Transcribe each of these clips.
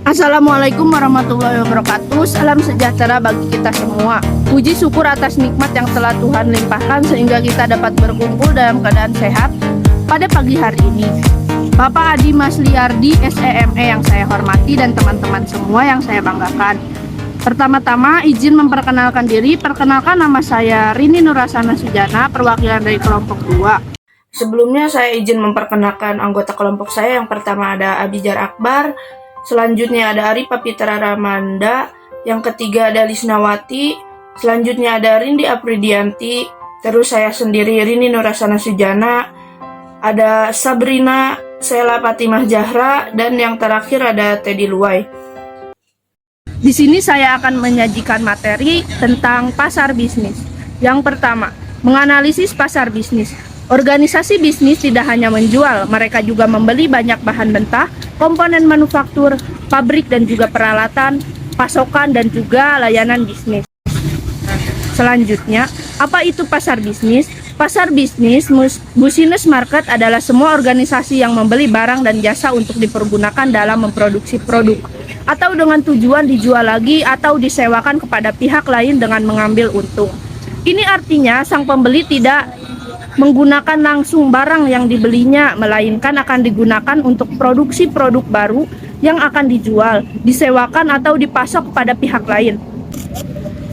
Assalamualaikum warahmatullahi wabarakatuh. Salam sejahtera bagi kita semua. Puji syukur atas nikmat yang telah Tuhan limpahkan sehingga kita dapat berkumpul dalam keadaan sehat pada pagi hari ini. Bapak Adi Masliardi, SEME yang saya hormati dan teman-teman semua yang saya banggakan. Pertama-tama izin memperkenalkan diri. Perkenalkan, nama saya Rini Nurasana Sujana, perwakilan dari kelompok 2. Sebelumnya saya izin memperkenalkan anggota kelompok saya. Yang pertama ada Abijar Akbar, selanjutnya ada Arifa Fitra Ramanda, yang ketiga ada Lisnawati, selanjutnya ada Rindi Apridianti, terus saya sendiri Rini Nurasana Sujana, ada Sabrina Sela Fatimah Zahra, dan yang terakhir ada Teddy Luwai. Di sini saya akan menyajikan materi tentang pasar bisnis. Yang pertama, menganalisis pasar bisnis. Organisasi bisnis tidak hanya menjual, mereka juga membeli banyak bahan mentah, komponen manufaktur, pabrik dan juga peralatan, pasokan dan juga layanan bisnis. Selanjutnya, apa itu pasar bisnis? Pasar bisnis, business market adalah semua organisasi yang membeli barang dan jasa untuk dipergunakan dalam memproduksi produk, atau dengan tujuan dijual lagi atau disewakan kepada pihak lain dengan mengambil untung. Ini artinya sang pembeli tidak menggunakan langsung barang yang dibelinya, melainkan akan digunakan untuk produksi produk baru yang akan dijual, disewakan atau dipasok kepada pihak lain.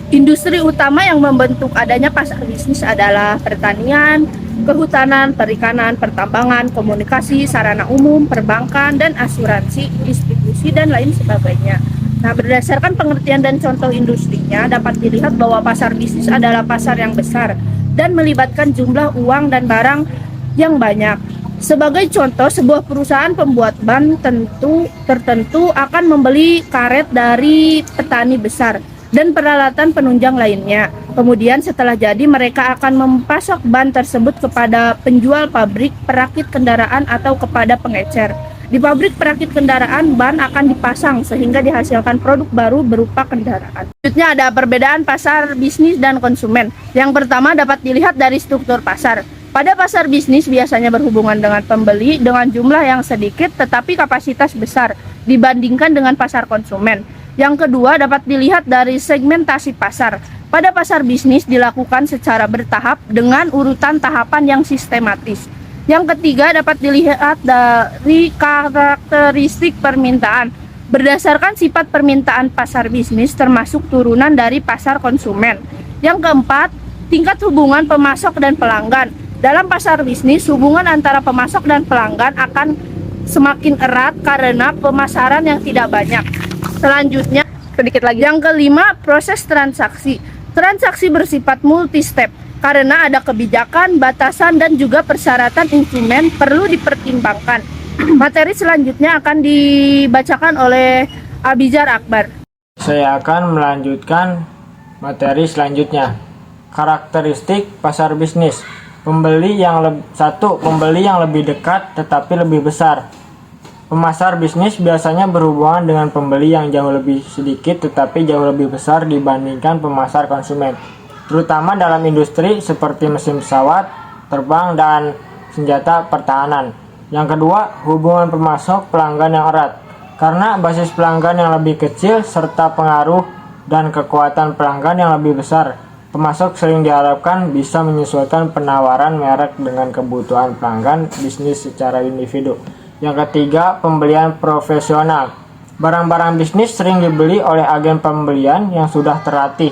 Industri utama yang membentuk adanya pasar bisnis adalah pertanian, kehutanan, perikanan, pertambangan, komunikasi, sarana umum, perbankan, dan asuransi, distribusi, dan lain sebagainya. Nah, berdasarkan pengertian dan contoh industrinya, dapat dilihat bahwa pasar bisnis adalah pasar yang besar dan melibatkan jumlah uang dan barang yang banyak. Sebagai contoh, sebuah perusahaan pembuat ban tertentu akan membeli karet dari petani besar dan peralatan penunjang lainnya. Kemudian setelah jadi, mereka akan mempasok ban tersebut kepada penjual pabrik perakit kendaraan atau kepada pengecer. Di pabrik perakit kendaraan, ban akan dipasang sehingga dihasilkan produk baru berupa kendaraan. Selanjutnya ada perbedaan pasar bisnis dan konsumen. Yang pertama dapat dilihat dari struktur pasar. Pada pasar bisnis biasanya berhubungan dengan pembeli dengan jumlah yang sedikit tetapi kapasitas besar dibandingkan dengan pasar konsumen. Yang kedua dapat dilihat dari segmentasi pasar. Pada pasar bisnis dilakukan secara bertahap dengan urutan tahapan yang sistematis. Yang ketiga dapat dilihat dari karakteristik permintaan. Berdasarkan sifat permintaan pasar bisnis termasuk turunan dari pasar konsumen. Yang keempat, tingkat hubungan pemasok dan pelanggan. Dalam pasar bisnis, hubungan antara pemasok dan pelanggan akan semakin erat karena pemasaran yang tidak banyak. Selanjutnya, sedikit lagi. Yang kelima, proses transaksi. Transaksi bersifat multi-step karena ada kebijakan, batasan, dan juga persyaratan instrumen perlu dipertimbangkan. Materi selanjutnya akan dibacakan oleh Abijar Akbar. Saya akan melanjutkan materi selanjutnya. Karakteristik pasar bisnis. Pembeli yang lebih dekat tetapi lebih besar. Pemasar bisnis biasanya berhubungan dengan pembeli yang jauh lebih sedikit tetapi jauh lebih besar dibandingkan pemasar konsumen, terutama dalam industri seperti mesin pesawat, terbang, dan senjata pertahanan. Yang kedua, hubungan pemasok pelanggan yang erat. Karena basis pelanggan yang lebih kecil serta pengaruh dan kekuatan pelanggan yang lebih besar, pemasok sering diharapkan bisa menyesuaikan penawaran merek dengan kebutuhan pelanggan bisnis secara individu. Yang ketiga, pembelian profesional. Barang-barang bisnis sering dibeli oleh agen pembelian yang sudah terlatih,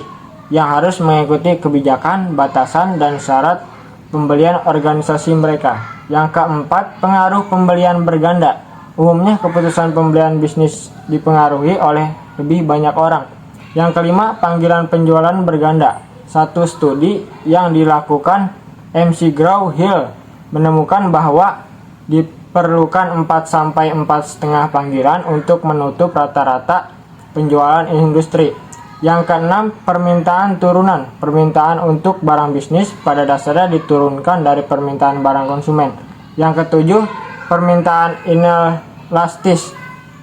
yang harus mengikuti kebijakan, batasan, dan syarat pembelian organisasi mereka. Yang keempat, pengaruh pembelian berganda. Umumnya keputusan pembelian bisnis dipengaruhi oleh lebih banyak orang. Yang kelima, panggilan penjualan berganda. Satu studi yang dilakukan McGraw-Hill menemukan bahwa diperlukan 4-4,5 panggilan untuk menutup rata-rata penjualan industri. Yang keenam, permintaan turunan. Permintaan untuk barang bisnis pada dasarnya diturunkan dari permintaan barang konsumen. Yang ketujuh, permintaan inelastis.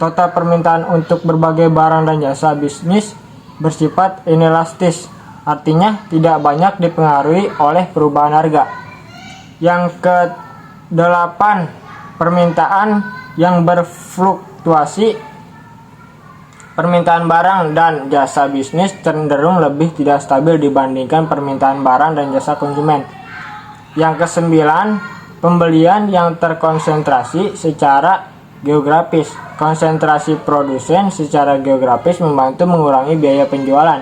Total permintaan untuk berbagai barang dan jasa bisnis bersifat inelastis, artinya tidak banyak dipengaruhi oleh perubahan harga. Yang ke-8, permintaan yang berfluktuasi Permintaan barang dan jasa bisnis cenderung lebih tidak stabil dibandingkan permintaan barang dan jasa konsumen. Yang kesembilan, pembelian yang terkonsentrasi secara geografis. Konsentrasi produsen secara geografis membantu mengurangi biaya penjualan.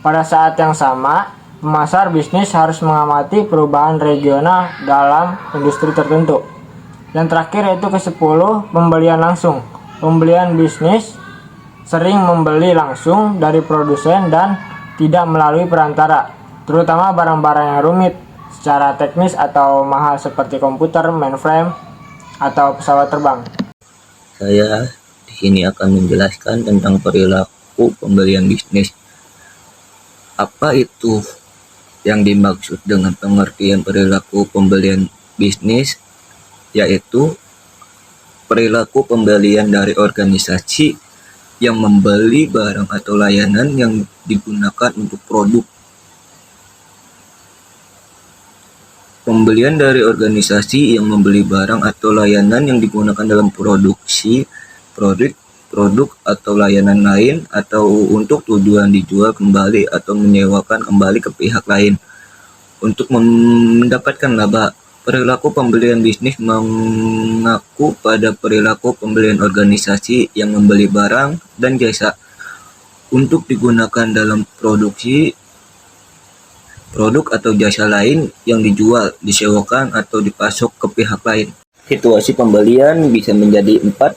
Pada saat yang sama, pemasar bisnis harus mengamati perubahan regional dalam industri tertentu. Yang terakhir yaitu ke-10, pembelian langsung. Pembelian bisnis sering membeli langsung dari produsen dan tidak melalui perantara, terutama barang-barang yang rumit secara teknis atau mahal seperti komputer, mainframe, atau pesawat terbang. Saya di sini akan menjelaskan tentang perilaku pembelian bisnis. Apa itu yang dimaksud dengan pengertian perilaku pembelian bisnis? Yaitu perilaku pembelian dari organisasi yang membeli barang atau layanan yang digunakan untuk produk. Pembelian dari organisasi yang membeli barang atau layanan yang digunakan dalam produksi produk atau layanan lain atau untuk tujuan dijual kembali atau menyewakan kembali ke pihak lain untuk mendapatkan laba. Perilaku pembelian bisnis mengaku pada perilaku pembelian organisasi yang membeli barang dan jasa untuk digunakan dalam produksi produk atau jasa lain yang dijual, disewakan, atau dipasok ke pihak lain. Situasi pembelian bisa menjadi 4,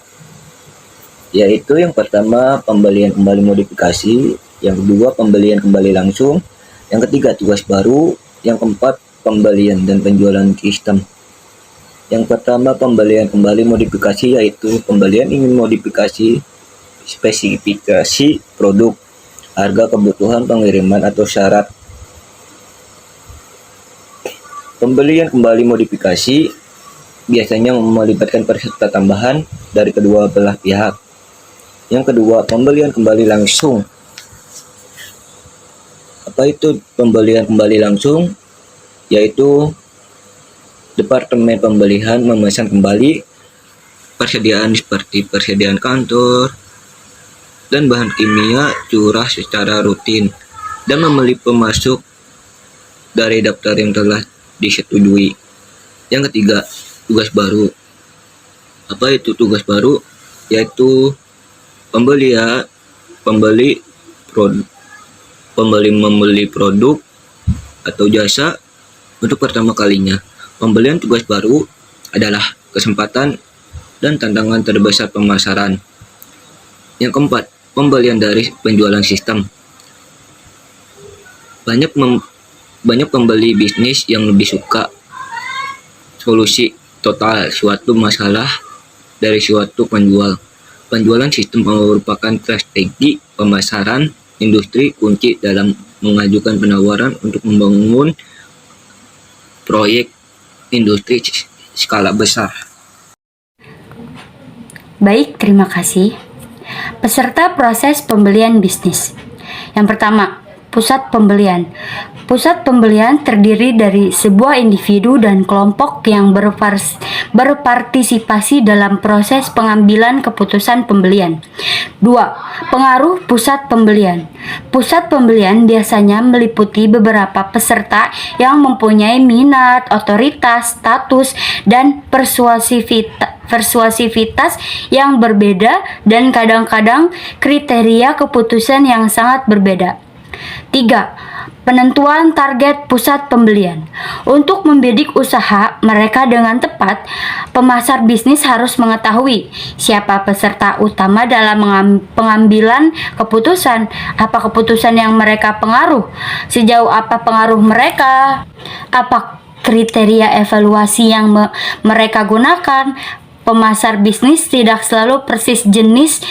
yaitu yang pertama pembelian kembali modifikasi, yang kedua pembelian kembali langsung, yang ketiga tugas baru, yang keempat pembelian dan penjualan sistem. Yang pertama pembelian kembali modifikasi, yaitu pembelian ingin modifikasi spesifikasi produk, harga, kebutuhan, pengiriman, atau syarat. Pembelian kembali modifikasi biasanya melibatkan peserta tambahan dari kedua belah pihak. Yang kedua, pembelian kembali langsung. Apa itu pembelian kembali langsung? Yaitu Departemen Pembelian memesan kembali persediaan seperti persediaan kantor dan bahan kimia curah secara rutin dan membeli pemasok dari daftar yang telah disetujui. Yang ketiga, tugas baru. Apa itu tugas baru? Yaitu membeli produk atau jasa untuk pertama kalinya. Pembelian tugas baru adalah kesempatan dan tantangan terbesar pemasaran. Yang keempat, pembelian dari penjualan sistem. Banyak pembeli bisnis yang lebih suka solusi total suatu masalah dari suatu penjual. Penjualan sistem merupakan strategi pemasaran industri kunci dalam mengajukan penawaran untuk membangun proyek industri skala besar. Baik, terima kasih. Peserta proses pembelian bisnis. Yang pertama, pusat pembelian. Pusat pembelian terdiri dari sebuah individu dan kelompok yang berpartisipasi dalam proses pengambilan keputusan pembelian. 2. Pengaruh pusat pembelian. Pusat pembelian biasanya meliputi beberapa peserta yang mempunyai minat, otoritas, status, dan persuasivitas yang berbeda dan kadang-kadang kriteria keputusan yang sangat berbeda. 3. Penentuan target pusat pembelian. Untuk membidik usaha mereka dengan tepat, pemasar bisnis harus mengetahui siapa peserta utama dalam pengambilan keputusan, apa keputusan yang mereka pengaruh, sejauh apa pengaruh mereka, apa kriteria evaluasi yang mereka gunakan. Pemasar bisnis tidak selalu persis jenis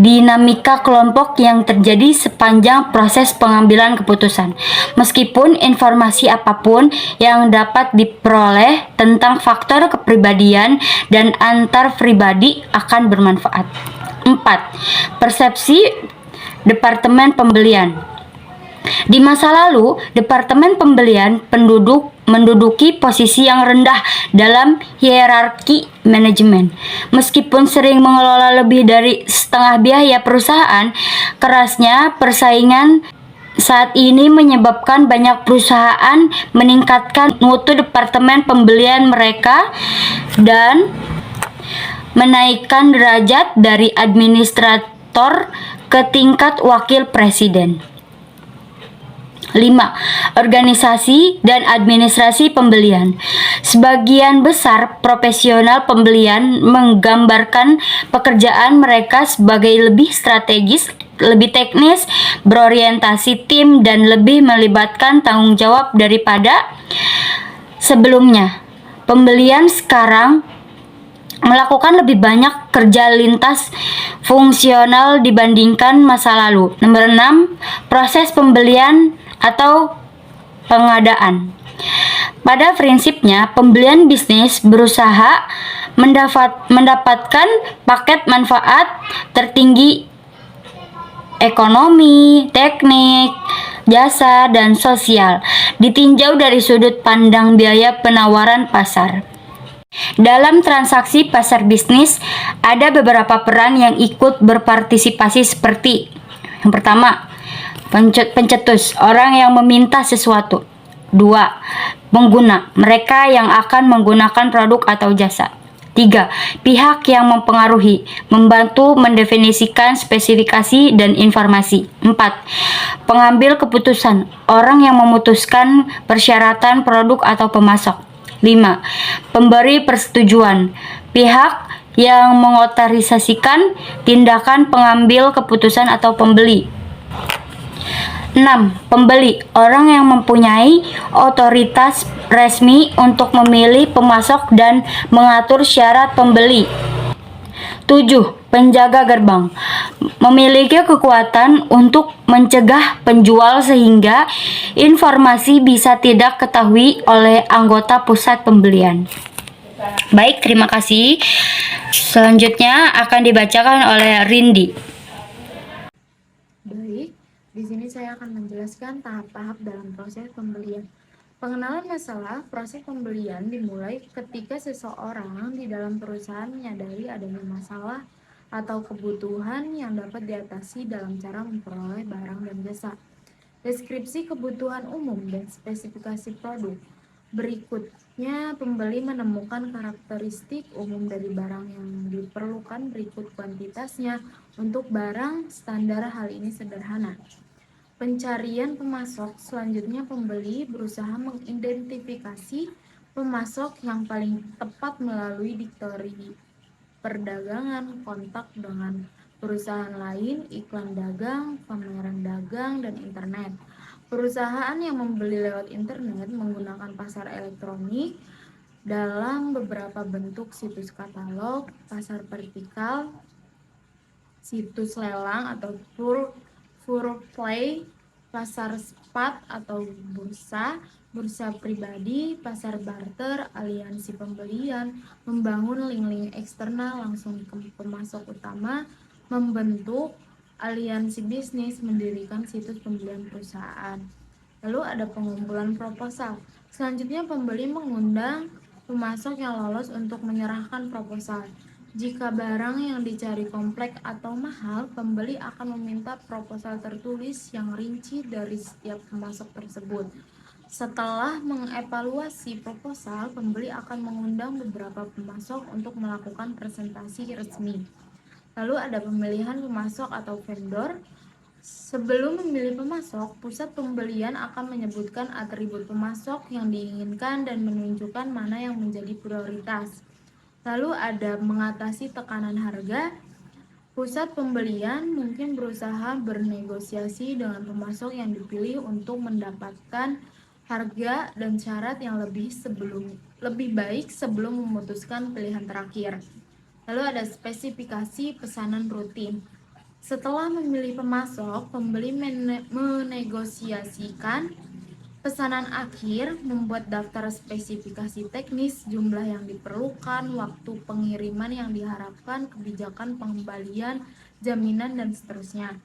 dinamika kelompok yang terjadi sepanjang proses pengambilan keputusan. Meskipun informasi apapun yang dapat diperoleh tentang faktor kepribadian dan antar pribadi akan bermanfaat. 4. Persepsi Departemen Pembelian. Di masa lalu, Departemen Pembelian menduduki posisi yang rendah dalam hierarki manajemen. Meskipun sering mengelola lebih dari setengah biaya perusahaan, kerasnya persaingan saat ini menyebabkan banyak perusahaan meningkatkan mutu Departemen Pembelian mereka dan menaikkan derajat dari administrator ke tingkat wakil presiden. 5. Organisasi dan administrasi pembelian. Sebagian besar profesional pembelian menggambarkan pekerjaan mereka sebagai lebih strategis, lebih teknis, berorientasi tim, dan lebih melibatkan tanggung jawab daripada sebelumnya. Pembelian sekarang melakukan lebih banyak kerja lintas fungsional dibandingkan masa lalu. Nomor 6, proses pembelian atau pengadaan. Pada prinsipnya, pembelian bisnis berusaha mendapatkan paket manfaat tertinggi ekonomi, teknik, jasa, dan sosial, ditinjau dari sudut pandang biaya penawaran pasar. Dalam transaksi pasar bisnis, ada beberapa peran yang ikut berpartisipasi seperti: yang pertama, pencetus, orang yang meminta sesuatu. 2. Pengguna, mereka yang akan menggunakan produk atau jasa. 3. Pihak yang mempengaruhi, membantu mendefinisikan spesifikasi dan informasi. 4. Pengambil keputusan, orang yang memutuskan persyaratan produk atau pemasok. 5. Pemberi persetujuan, pihak yang mengotorisasikan tindakan pengambil keputusan atau pembeli. 6. Pembeli, orang yang mempunyai otoritas resmi untuk memilih pemasok dan mengatur syarat pembeli. 7. Penjaga gerbang, memiliki kekuatan untuk mencegah penjual sehingga informasi bisa tidak ketahui oleh anggota pusat pembelian. Baik, terima kasih. Selanjutnya akan dibacakan oleh Rindi. Baik, di sini saya akan menjelaskan tahap-tahap dalam proses pembelian. Pengenalan masalah proses pembelian dimulai ketika seseorang di dalam perusahaan menyadari adanya masalah atau kebutuhan yang dapat diatasi dalam cara memperoleh barang dan jasa. Deskripsi kebutuhan umum dan spesifikasi produk. Berikutnya, pembeli menemukan karakteristik umum dari barang yang diperlukan berikut kuantitasnya. Untuk barang standar hal ini sederhana. Pencarian pemasok, selanjutnya pembeli berusaha mengidentifikasi pemasok yang paling tepat melalui direktory perdagangan, kontak dengan perusahaan lain, iklan dagang, pameran dagang, dan internet. Perusahaan yang membeli lewat internet menggunakan pasar elektronik dalam beberapa bentuk: situs katalog, pasar vertikal, situs lelang atau pure play, pasar spot atau bursa pribadi, pasar barter, aliansi pembelian, membangun link-link eksternal langsung ke pemasok utama, membentuk aliansi bisnis, mendirikan situs pembelian perusahaan. Lalu ada pengumpulan proposal. Selanjutnya pembeli mengundang pemasok yang lolos untuk menyerahkan proposal. Jika barang yang dicari kompleks atau mahal, pembeli akan meminta proposal tertulis yang rinci dari setiap pemasok tersebut. Setelah mengevaluasi proposal, pembeli akan mengundang beberapa pemasok untuk melakukan presentasi resmi. Lalu ada pemilihan pemasok atau vendor. Sebelum memilih pemasok, pusat pembelian akan menyebutkan atribut pemasok yang diinginkan dan menunjukkan mana yang menjadi prioritas. Lalu ada mengatasi tekanan harga. Pusat pembelian mungkin berusaha bernegosiasi dengan pemasok yang dipilih untuk mendapatkan harga dan syarat yang lebih baik sebelum memutuskan pilihan terakhir. Lalu ada spesifikasi pesanan rutin. Setelah memilih pemasok, pembeli menegosiasikan pesanan akhir, membuat daftar spesifikasi teknis, jumlah yang diperlukan, waktu pengiriman yang diharapkan, kebijakan pengembalian, jaminan, dan seterusnya.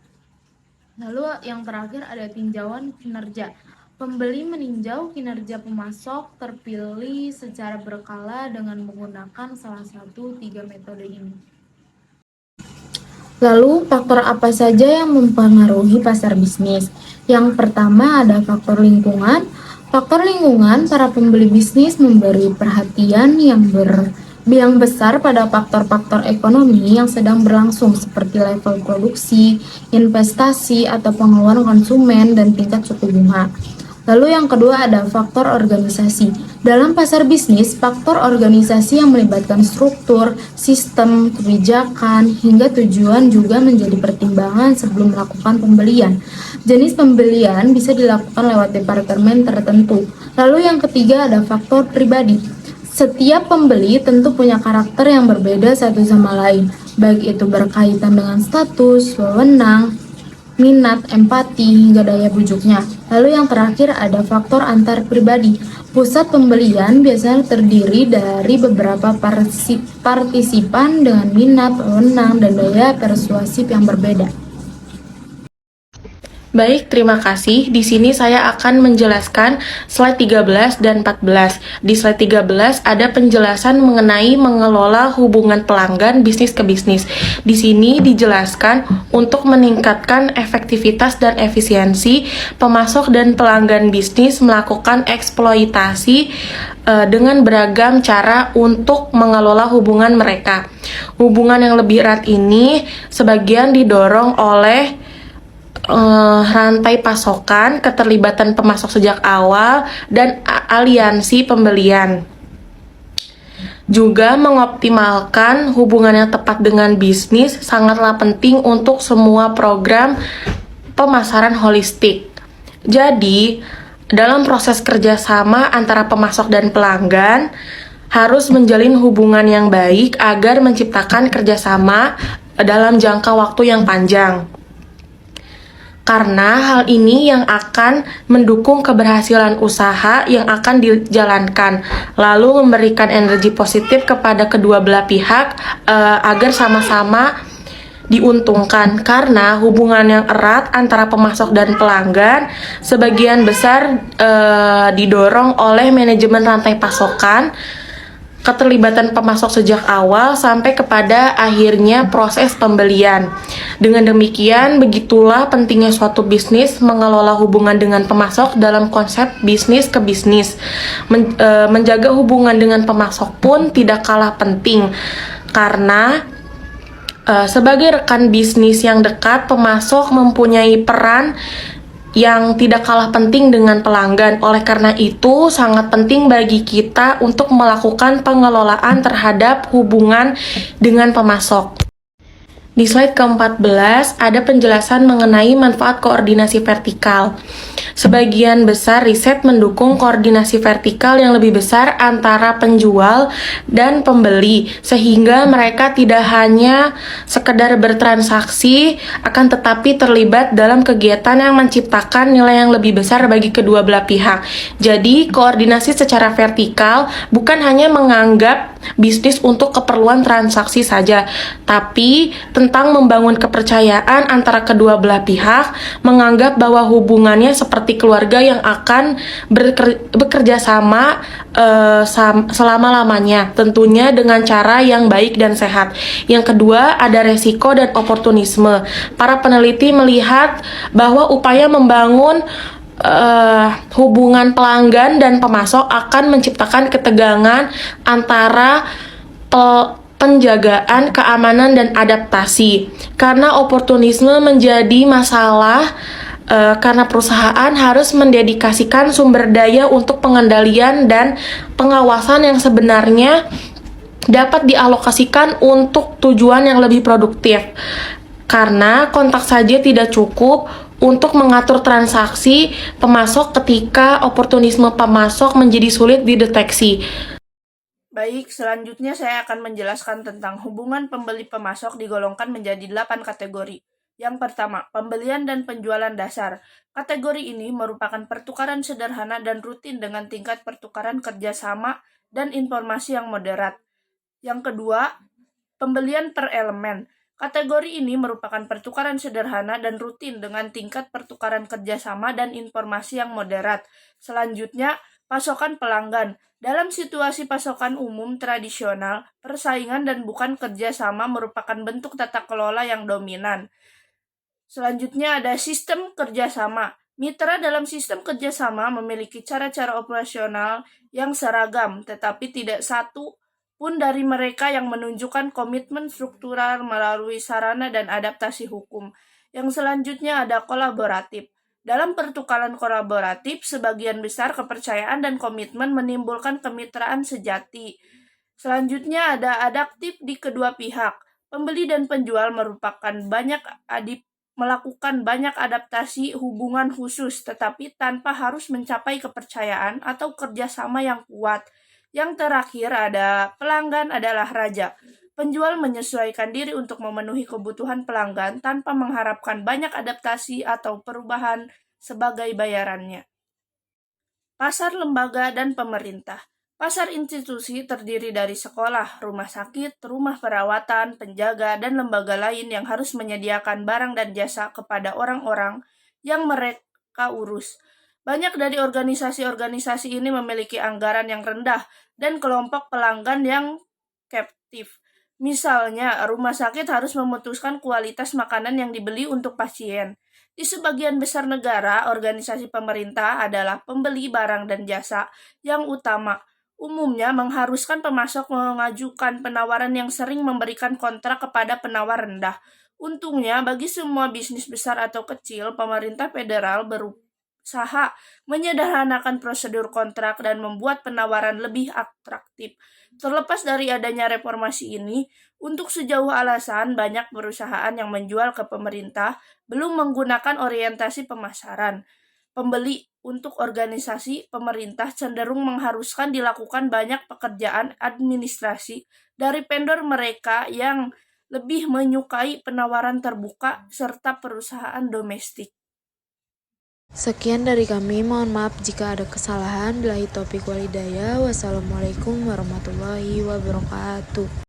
Lalu yang terakhir ada tinjauan kinerja. Pembeli meninjau kinerja pemasok terpilih secara berkala dengan menggunakan salah satu 3 metode ini. Lalu, faktor apa saja yang mempengaruhi pasar bisnis? Yang pertama ada faktor lingkungan. Faktor lingkungan, para pembeli bisnis memberi perhatian yang besar pada faktor-faktor ekonomi yang sedang berlangsung seperti level produksi, investasi, atau pengeluaran konsumen, dan tingkat suku bunga. Lalu yang kedua ada faktor organisasi. Dalam pasar bisnis, faktor organisasi yang melibatkan struktur, sistem, kebijakan, hingga tujuan juga menjadi pertimbangan sebelum melakukan pembelian. Jenis pembelian bisa dilakukan lewat departemen tertentu. Lalu yang ketiga ada faktor pribadi. Setiap pembeli tentu punya karakter yang berbeda satu sama lain, baik itu berkaitan dengan status, wewenang, minat, empati, hingga daya bujuknya. Lalu yang terakhir ada faktor antar pribadi. Pusat pembelian biasanya terdiri dari beberapa partisipan dengan minat, wewenang, dan daya persuasif yang berbeda. Baik, terima kasih. Di sini saya akan menjelaskan slide 13 dan 14. Di slide 13 ada penjelasan mengenai mengelola hubungan pelanggan bisnis ke bisnis. Di sini dijelaskan untuk meningkatkan efektivitas dan efisiensi pemasok dan pelanggan bisnis melakukan eksploitasi dengan beragam cara untuk mengelola hubungan mereka. Hubungan yang lebih erat ini sebagian didorong oleh rantai pasokan, keterlibatan pemasok sejak awal, dan aliansi pembelian. Juga mengoptimalkan hubungan yang tepat dengan bisnis sangatlah penting untuk semua program pemasaran holistik. Jadi, dalam proses kerjasama antara pemasok dan pelanggan, harus menjalin hubungan yang baik agar menciptakan kerjasama dalam jangka waktu yang panjang. Karena hal ini yang akan mendukung keberhasilan usaha yang akan dijalankan, lalu memberikan energi positif kepada kedua belah pihak agar sama-sama diuntungkan. Karena hubungan yang erat antara pemasok dan pelanggan sebagian besar didorong oleh manajemen rantai pasokan, keterlibatan pemasok sejak awal sampai kepada akhirnya proses pembelian. Dengan demikian, begitulah pentingnya suatu bisnis mengelola hubungan dengan pemasok dalam konsep bisnis ke bisnis. Menjaga hubungan dengan pemasok pun tidak kalah penting, karena sebagai rekan bisnis yang dekat, pemasok mempunyai peran yang tidak kalah penting dengan pelanggan. Oleh karena itu, sangat penting bagi kita untuk melakukan pengelolaan terhadap hubungan dengan pemasok. Di slide ke-14 ada penjelasan mengenai manfaat koordinasi vertikal. Sebagian besar riset mendukung koordinasi vertikal yang lebih besar antara penjual dan pembeli, sehingga mereka tidak hanya sekedar bertransaksi, akan tetapi terlibat dalam kegiatan yang menciptakan nilai yang lebih besar bagi kedua belah pihak. Jadi, koordinasi secara vertikal bukan hanya menganggap bisnis untuk keperluan transaksi saja, tapi tentang membangun kepercayaan antara kedua belah pihak, menganggap bahwa hubungannya seperti keluarga yang akan bekerja sama selama-lamanya, tentunya dengan cara yang baik dan sehat. Yang kedua, ada resiko dan oportunisme. Para peneliti melihat bahwa upaya membangun hubungan pelanggan dan pemasok akan menciptakan ketegangan antara penjagaan, keamanan, dan adaptasi. Karena oportunisme menjadi masalah karena perusahaan harus mendedikasikan sumber daya untuk pengendalian dan pengawasan yang sebenarnya dapat dialokasikan untuk tujuan yang lebih produktif. Karena kontak saja tidak cukup untuk mengatur transaksi pemasok ketika oportunisme pemasok menjadi sulit dideteksi. Baik, selanjutnya saya akan menjelaskan tentang hubungan pembeli pemasok digolongkan menjadi 8 kategori. Yang pertama, pembelian dan penjualan dasar. Kategori ini merupakan pertukaran sederhana dan rutin dengan tingkat pertukaran kerjasama dan informasi yang moderat. Yang kedua, pembelian per elemen. Kategori ini merupakan pertukaran sederhana dan rutin dengan tingkat pertukaran kerjasama dan informasi yang moderat. Selanjutnya, pasokan pelanggan. Dalam situasi pasokan umum tradisional, persaingan dan bukan kerjasama merupakan bentuk tata kelola yang dominan. Selanjutnya ada sistem kerjasama. Mitra dalam sistem kerjasama memiliki cara-cara operasional yang seragam, tetapi tidak satu pun dari mereka yang menunjukkan komitmen struktural melalui sarana dan adaptasi hukum. Yang selanjutnya ada kolaboratif. Dalam pertukaran kolaboratif, sebagian besar kepercayaan dan komitmen menimbulkan kemitraan sejati. Selanjutnya ada adaptif di kedua pihak. Pembeli dan penjual melakukan banyak adaptasi hubungan khusus, tetapi tanpa harus mencapai kepercayaan atau kerjasama yang kuat. Yang terakhir ada pelanggan adalah raja. Penjual menyesuaikan diri untuk memenuhi kebutuhan pelanggan tanpa mengharapkan banyak adaptasi atau perubahan sebagai bayarannya. Pasar lembaga dan pemerintah. Pasar institusi terdiri dari sekolah, rumah sakit, rumah perawatan, penjaga, dan lembaga lain yang harus menyediakan barang dan jasa kepada orang-orang yang mereka urus. Banyak dari organisasi-organisasi ini memiliki anggaran yang rendah dan kelompok pelanggan yang captive. Misalnya, rumah sakit harus memutuskan kualitas makanan yang dibeli untuk pasien. Di sebagian besar negara, organisasi pemerintah adalah pembeli barang dan jasa yang utama. Umumnya mengharuskan pemasok mengajukan penawaran yang sering memberikan kontrak kepada penawar rendah. Untungnya, bagi semua bisnis besar atau kecil, pemerintah federal berusaha menyederhanakan prosedur kontrak dan membuat penawaran lebih atraktif. Terlepas dari adanya reformasi ini, untuk sejauh alasan banyak perusahaan yang menjual ke pemerintah belum menggunakan orientasi pemasaran. Pembeli untuk organisasi pemerintah cenderung mengharuskan dilakukan banyak pekerjaan administrasi dari vendor mereka yang lebih menyukai penawaran terbuka serta perusahaan domestik. Sekian dari kami, mohon maaf jika ada kesalahan. Billahi taufiq wal hidayah. Wassalamualaikum warahmatullahi wabarakatuh.